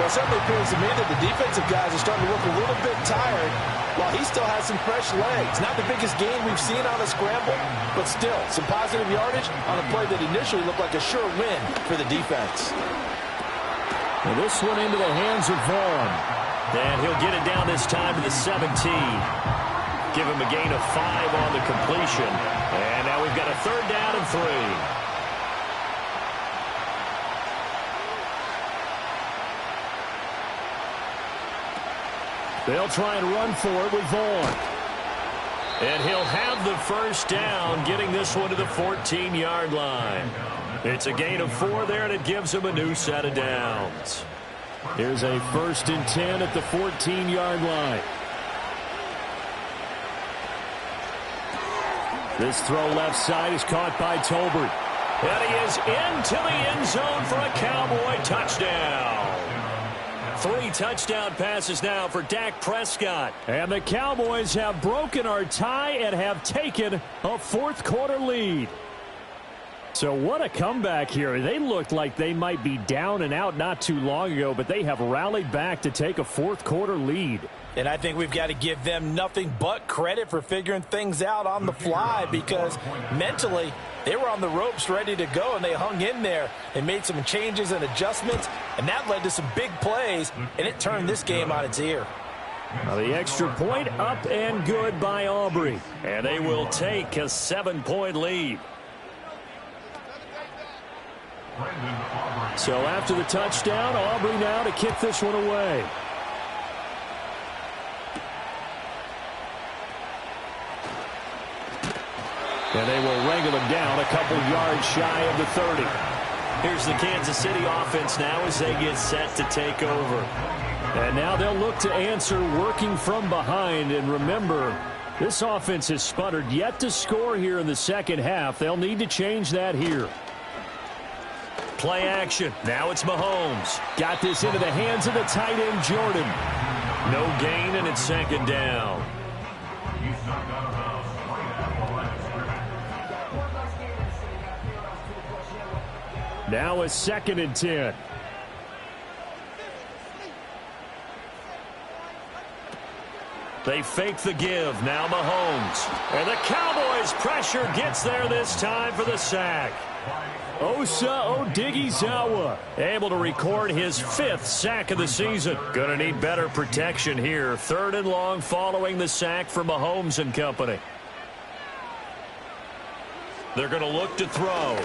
[SPEAKER 7] Well, it certainly appears to me that the defensive guys are starting to look a little bit tired while he still has some fresh legs. Not the biggest gain we've seen on a scramble, but still some positive yardage on a play that initially looked like a sure win for the defense.
[SPEAKER 5] And this one into the hands of Vaughn.
[SPEAKER 2] And he'll get it down this time to the 17. Give him a gain of 5 on the completion. And now we've got a 3rd down and 3.
[SPEAKER 5] They'll try and run for it with Vaughn.
[SPEAKER 2] And he'll have the 1st down, getting this one to the 14-yard line. It's a gain of 4 there, and it gives him a new set of downs.
[SPEAKER 5] Here's a 1st and 10 at the 14-yard line. This throw left side is caught by Tolbert.
[SPEAKER 2] And he is into the end zone for a Cowboy touchdown. 3 touchdown passes now for Dak Prescott.
[SPEAKER 5] And the Cowboys have broken our tie and have taken a 4th quarter lead. So what a comeback here. They looked like they might be down and out not too long ago, but they have rallied back to take a 4th quarter lead.
[SPEAKER 7] And I think we've got to give them nothing but credit for figuring things out on the fly, because mentally they were on the ropes ready to go, and they hung in there and made some changes and adjustments, and that led to some big plays, and it turned this game on its ear.
[SPEAKER 5] Now the extra point up and good by Aubrey.
[SPEAKER 2] And they will take a 7-point lead.
[SPEAKER 5] So after the touchdown, Aubrey now to kick this one away. And they will wrangle him down a couple yards shy of the 30.
[SPEAKER 2] Here's the Kansas City offense now as they get set to take over.
[SPEAKER 5] And now they'll look to answer working from behind. And remember, this offense has sputtered yet to score here in the 2nd half. They'll need to change that here.
[SPEAKER 2] Play action. Now it's Mahomes.
[SPEAKER 5] Got this into the hands of the tight end, Jordan.
[SPEAKER 2] No gain, and it's 2nd down.
[SPEAKER 5] Now a 2nd and 10.
[SPEAKER 2] They fake the give. Now Mahomes. And the Cowboys pressure gets there this time for the sack.
[SPEAKER 5] Osa Odighizuwa
[SPEAKER 2] Able to record his 5th sack of the season. Going to need better protection here. 3rd and long following the sack from Mahomes and company. They're going to look to throw.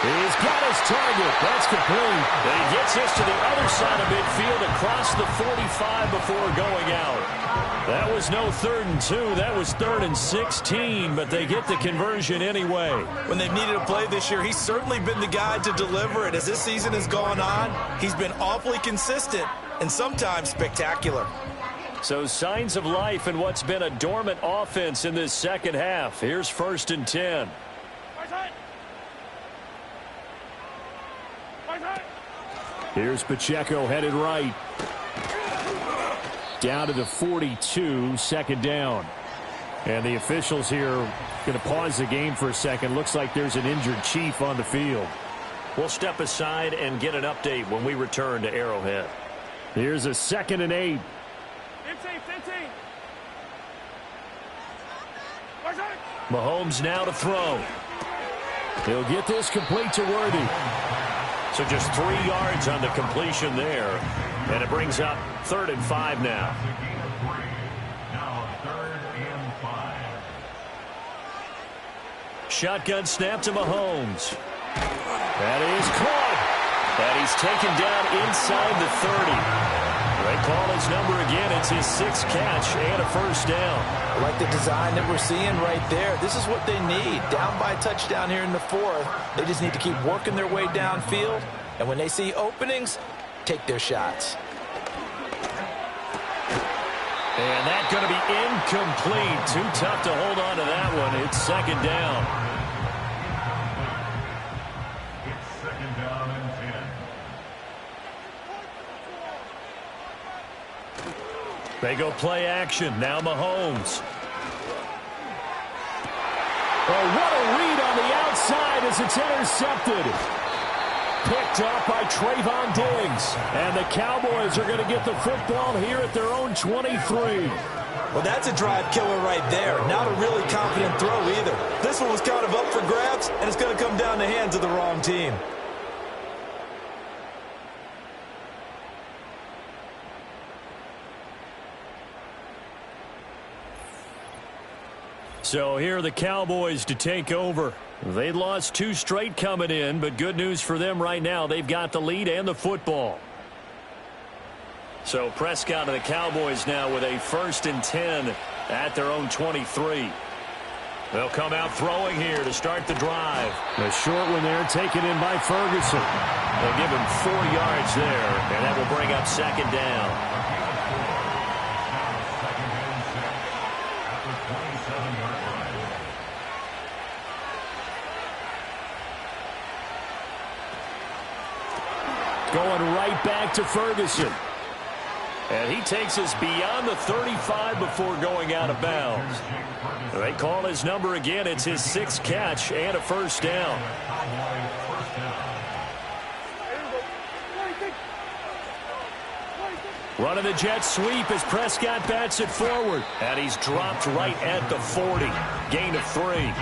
[SPEAKER 5] He's got his target. That's complete.
[SPEAKER 2] And he gets this to the other side of midfield across the 45 before going out. That was no 3rd and 2. That was 3rd and 16, but they get the conversion anyway.
[SPEAKER 3] When they've needed a play this year, he's certainly been the guy to deliver it. As this season has gone on, he's been awfully consistent and sometimes spectacular.
[SPEAKER 2] So signs of life in what's been a dormant offense in this second half. Here's 1st and 10.
[SPEAKER 5] Here's Pacheco headed right. Down to the 42, 2nd down. And the officials here going to pause the game for a second. Looks like there's an injured Chief on the field.
[SPEAKER 2] We'll step aside and get an update when we return to Arrowhead.
[SPEAKER 5] Here's a 2nd and 8.
[SPEAKER 1] 15.
[SPEAKER 2] Mahomes now to throw.
[SPEAKER 5] He'll get this complete to Worthy.
[SPEAKER 2] So just 3 yards on the completion there. And it brings up 3rd and 5 now.
[SPEAKER 4] Now 3rd and 5.
[SPEAKER 2] Shotgun snap to Mahomes. That is caught. And he's taken down inside the 30. They call his number again. It's his 6th catch and a 1st down.
[SPEAKER 3] I like the design that we're seeing right there. This is what they need. Down by a touchdown here in the 4th. They just need to keep working their way downfield. And when they see openings, take their shots.
[SPEAKER 2] And that's going to be incomplete. Too tough to hold on to that one. It's 2nd down.
[SPEAKER 4] It's 2nd down and 10.
[SPEAKER 2] They go play action. Now Mahomes.
[SPEAKER 5] Oh, what a read on the outside as it's intercepted. Picked up by Trayvon Diggs. And the Cowboys are going to get the football here at their own 23.
[SPEAKER 3] Well, that's a drive killer right there. Not a really confident throw either. This one was kind of up for grabs, and it's going to come down the hands of the wrong team.
[SPEAKER 2] So here are the Cowboys to take over. They lost 2 straight coming in, but good news for them right now. They've got the lead and the football. So Prescott and the Cowboys now with a 1st and 10 at their own 23. They'll come out throwing here to start the drive.
[SPEAKER 5] A short one there taken in by Ferguson.
[SPEAKER 2] They'll give him 4 yards there, and that will bring up 2nd down.
[SPEAKER 5] Going right back to Ferguson.
[SPEAKER 2] And he takes us beyond the 35 before going out of bounds. They call his number again. It's his 6th catch and a 1st down. Running the jet sweep as Prescott bats it forward. And he's dropped right at the 40. Gain of 3.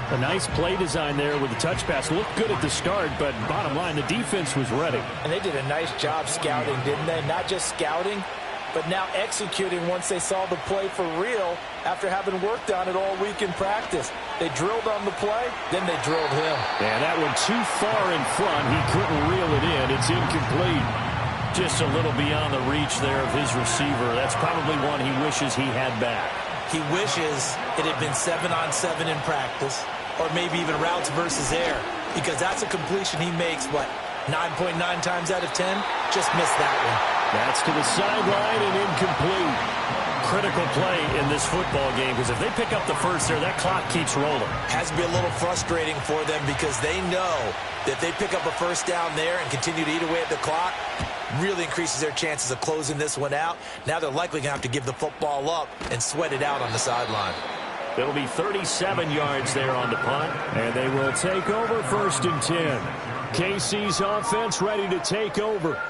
[SPEAKER 5] A nice play design there with the touch pass. Looked good at the start, but bottom line, the defense was ready.
[SPEAKER 3] And they did a nice job scouting, didn't they? Not just scouting, but now executing once they saw the play for real after having worked on it all week in practice. They drilled on the play, then they drilled him.
[SPEAKER 5] And that one too far in front. He couldn't reel it in. It's incomplete.
[SPEAKER 2] Just a little beyond the reach there of his receiver. That's probably one he wishes he had back.
[SPEAKER 3] He wishes it had been 7-on-7 in practice, or maybe even routes versus air, because that's a completion he makes, what, 9.9 times out of 10? Just missed that one.
[SPEAKER 5] That's to the sideline and incomplete.
[SPEAKER 2] Critical play in this football game, because if they pick up the first there, that clock keeps rolling.
[SPEAKER 3] Has to be a little frustrating for them because they know that if they pick up a 1st down there and continue to eat away at the clock, really increases their chances of closing this one out. Now they're likely going to have to give the football up and sweat it out on the sideline.
[SPEAKER 2] It'll be 37 yards there on the punt.
[SPEAKER 5] And they will take over 1st and 10. KC's offense ready to take over.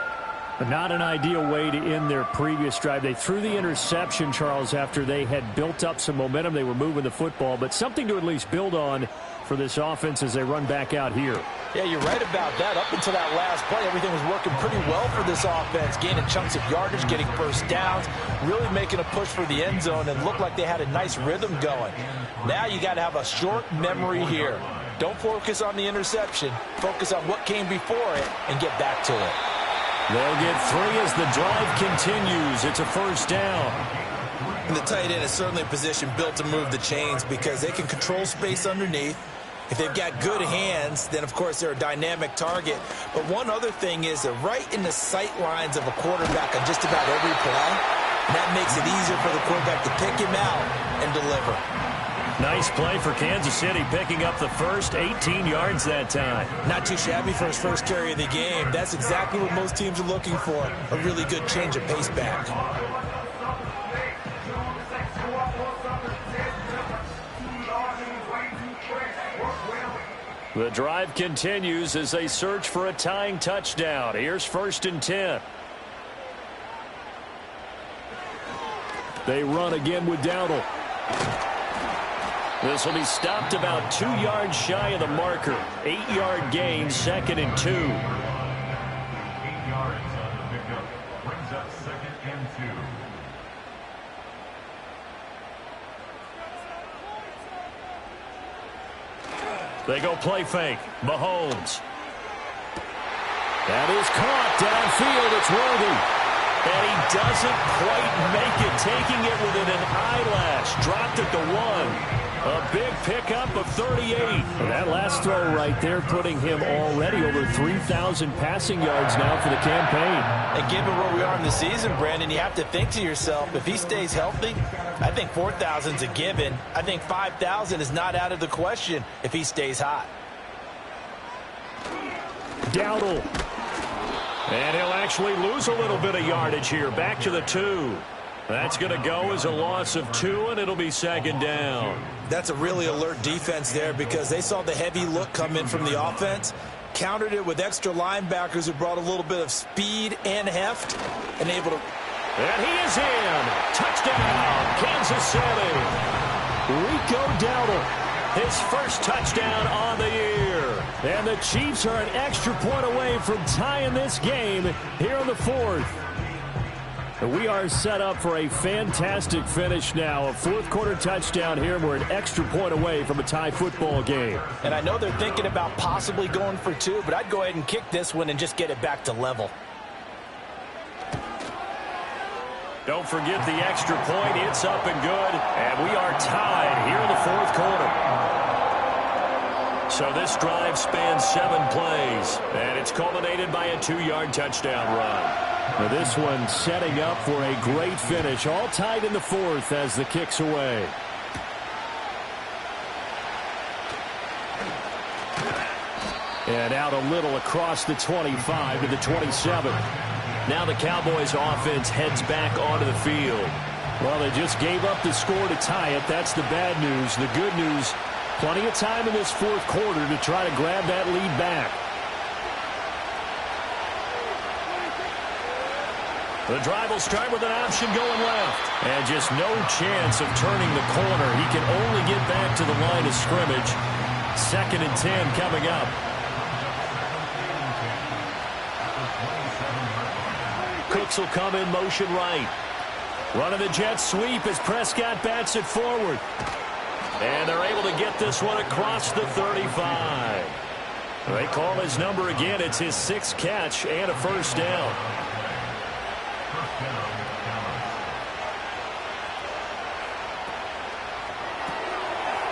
[SPEAKER 5] Not an ideal way to end their previous drive. They threw the interception, Charles, after they had built up some momentum. They were moving the football, but something to at least build on for this offense as they run back out here.
[SPEAKER 7] Yeah, you're right about that. Up until that last play, everything was working pretty well for this offense, gaining chunks of yardage, getting first downs, really making a push for the end zone, and looked like they had a nice rhythm going. Now you got to have a short memory here. Don't focus on the interception. Focus on what came before it and get back to it.
[SPEAKER 2] They'll get 3 as the drive continues. It's a first down.
[SPEAKER 3] And the tight end is certainly a position built to move the chains because they can control space underneath. If they've got good hands, then, of course, they're a dynamic target. But one other thing is they're right in the sight lines of a quarterback on just about every play. And that makes it easier for the quarterback to pick him out and deliver.
[SPEAKER 2] Nice play for Kansas City, picking up the first 18 yards that time.
[SPEAKER 3] Not too shabby for his first carry of the game. That's exactly what most teams are looking for, a really good change of pace back.
[SPEAKER 2] The drive continues as they search for a tying touchdown. Here's 1st and 10.
[SPEAKER 5] They run again with Dowdle.
[SPEAKER 2] This will be stopped about 2 yards shy of the marker. 8-yard gain, 2nd and 2.
[SPEAKER 4] 8 yards on the pickup. Brings up 2nd and 2.
[SPEAKER 2] They go play fake. Mahomes.
[SPEAKER 5] That is caught downfield. It's Worthy.
[SPEAKER 2] And he doesn't quite make it, taking it within an eyelash. Dropped at the 1. A big pickup of 38.
[SPEAKER 5] And that last throw right there putting him already over 3,000 passing yards now for the campaign.
[SPEAKER 7] And given where we are in the season, Brandon, you have to think to yourself, if he stays healthy, I think 4,000 is a given. I think 5,000 is not out of the question if he stays hot.
[SPEAKER 5] Dowdle.
[SPEAKER 2] And he'll actually lose a little bit of yardage here. Back to the 2. That's going to go as a loss of 2, and it'll be 2nd down.
[SPEAKER 3] That's a really alert defense there because they saw the heavy look come in from the offense, countered it with extra linebackers who brought a little bit of speed and heft, and able to...
[SPEAKER 2] And he is in. Touchdown, Kansas City.
[SPEAKER 5] Rico Dowdle.
[SPEAKER 2] His first touchdown on the year.
[SPEAKER 5] And the Chiefs are an extra point away from tying this game here in the 4th. We are set up for a fantastic finish now. A 4th quarter touchdown here, and we're an extra point away from a tie football game.
[SPEAKER 7] And I know they're thinking about possibly going for 2, but I'd go ahead and kick this one and just get it back to level.
[SPEAKER 2] Don't forget the extra point. It's up and good. And we are tied here in the 4th quarter. So this drive spans 7 plays. And it's culminated by a 2-yard touchdown run.
[SPEAKER 5] Now this one setting up for a great finish. All tied in the 4th as the kick's away. And out a little across the 25 to the 27.
[SPEAKER 2] Now the Cowboys offense heads back onto the field.
[SPEAKER 5] Well, they just gave up the score to tie it. That's the bad news. The good news, plenty of time in this 4th quarter to try to grab that lead back.
[SPEAKER 2] The drive will start with an option going left. And just no chance of turning the corner. He can only get back to the line of scrimmage. 2nd and 10 coming up. Cooks will come in motion right. Running the jet sweep as Prescott bats it forward. And they're able to get this one across the 35. They call his number again. It's his 6th catch and a first down.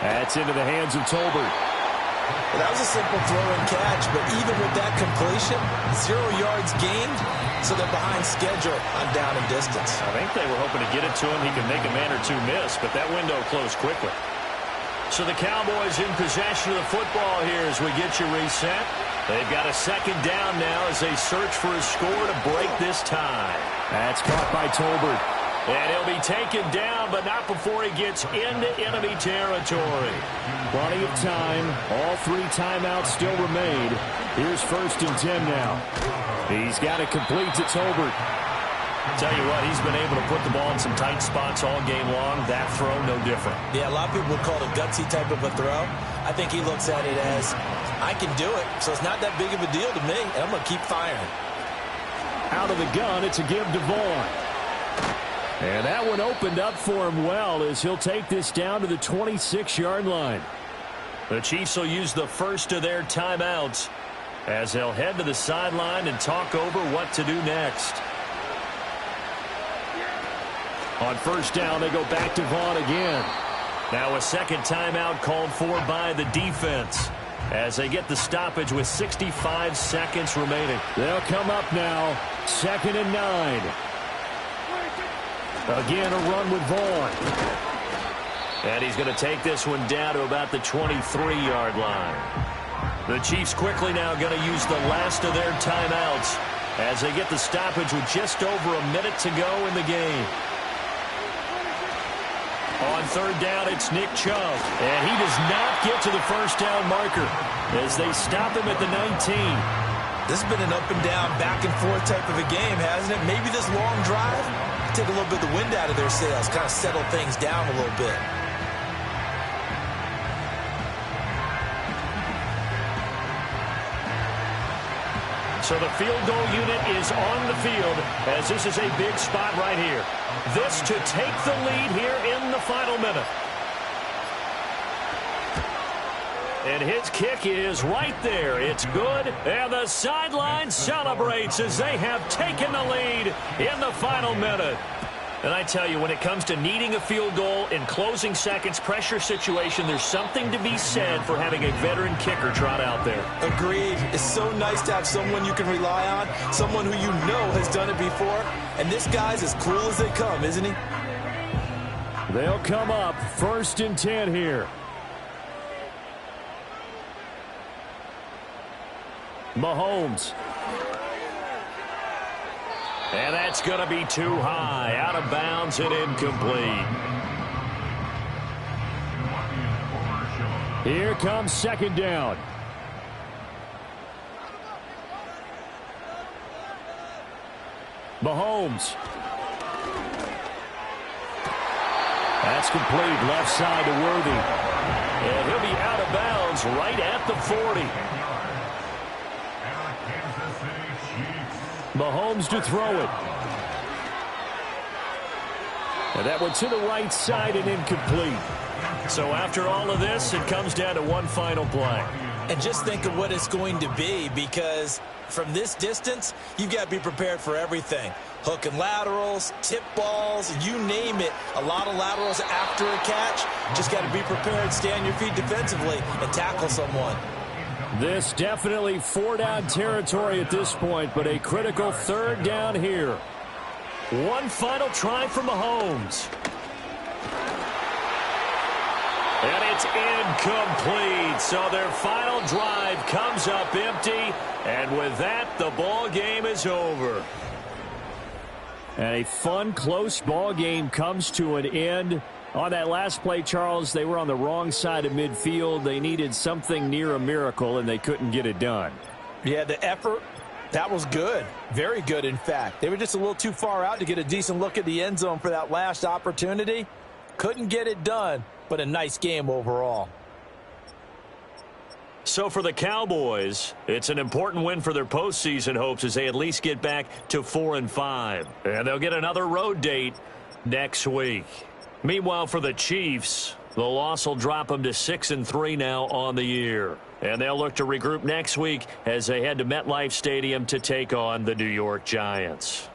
[SPEAKER 5] That's into the hands of Tolbert.
[SPEAKER 3] Well, that was a simple throw and catch, but even with that completion, 0 yards gained, so they're behind schedule on down and distance.
[SPEAKER 2] I think they were hoping to get it to him. He could make a man or 2 miss, but that window closed quickly. So the Cowboys in possession of the football here as we get you reset. They've got a 2nd down now as they search for a score to break this tie.
[SPEAKER 5] That's caught by Tolbert.
[SPEAKER 2] And he'll be taken down, but not before he gets into enemy territory.
[SPEAKER 5] Plenty of time. All 3 timeouts still remain. Here's 1st and 10 now. He's got it complete to Tolbert.
[SPEAKER 2] Tell you what, he's been able to put the ball in some tight spots all game long. That throw, no different.
[SPEAKER 3] Yeah, a lot of people would call it a gutsy type of a throw. I think he looks at it as, I can do it, so it's not that big of a deal to me, and I'm going to keep firing.
[SPEAKER 5] Out of the gun, it's a give to Vaughn. And that one opened up for him well as he'll take this down to the 26-yard line.
[SPEAKER 2] The Chiefs will use the first of their timeouts as they'll head to the sideline and talk over what to do next.
[SPEAKER 5] On 1st down, they go back to Vaughn again.
[SPEAKER 2] Now a second timeout called for by the defense as they get the stoppage with 65 seconds remaining.
[SPEAKER 5] They'll come up now, 2nd and 9. Again, a run with Vaughn.
[SPEAKER 2] And he's going to take this one down to about the 23-yard line. The Chiefs quickly now going to use the last of their timeouts as they get the stoppage with just over a minute to go in the game. On 3rd down, it's Nick Chubb. And he does not get to the 1st down marker as they stop him at the 19.
[SPEAKER 3] This has been an up and down, back and forth type of a game, hasn't it? Maybe this long drive, take a little bit of the wind out of their sails, kind of settle things down a little bit.
[SPEAKER 2] So the field goal unit is on the field as this is a big spot right here. This to take the lead here in the final minute. And his kick is right there. It's good. And the sideline celebrates as they have taken the lead in the final minute. And I tell you, when it comes to needing a field goal in closing seconds, pressure situation, there's something to be said for having a veteran kicker trot out there.
[SPEAKER 3] Agreed. It's so nice to have someone you can rely on, someone who you know has done it before. And this guy's as cool as they come, isn't he?
[SPEAKER 5] They'll come up 1st and 10 here. Mahomes.
[SPEAKER 2] And that's going to be too high. Out of bounds and incomplete.
[SPEAKER 5] Here comes 2nd down. Mahomes. That's complete. Left side to Worthy.
[SPEAKER 2] And he'll be out of bounds right at the 40.
[SPEAKER 5] Mahomes to throw it. And that one to the right side and incomplete.
[SPEAKER 2] So after all of this, it comes down to one final play.
[SPEAKER 3] And just think of what it's going to be, because from this distance, you've got to be prepared for everything. Hook and laterals, tip balls, you name it. A lot of laterals after a catch. Just got to be prepared, stay on your feet defensively, and tackle someone.
[SPEAKER 5] This definitely 4-down territory at this point, but a critical 3rd down here.
[SPEAKER 2] One final try for Mahomes. And it's incomplete. So their final drive comes up empty. And with that, the ball game is over.
[SPEAKER 5] And a fun, close ball game comes to an end. On that last play, Charles, they were on the wrong side of midfield. They needed something near a miracle, and they couldn't get it done.
[SPEAKER 7] Yeah, the effort, that was good. Very good, in fact. They were just a little too far out to get a decent look at the end zone for that last opportunity. Couldn't get it done, but a nice game overall.
[SPEAKER 2] So for the Cowboys, it's an important win for their postseason hopes as they at least get back to 4-5. And they'll get another road date next week. Meanwhile, for the Chiefs, the loss will drop them to 6-3 now on the year. And they'll look to regroup next week as they head to MetLife Stadium to take on the New York Giants.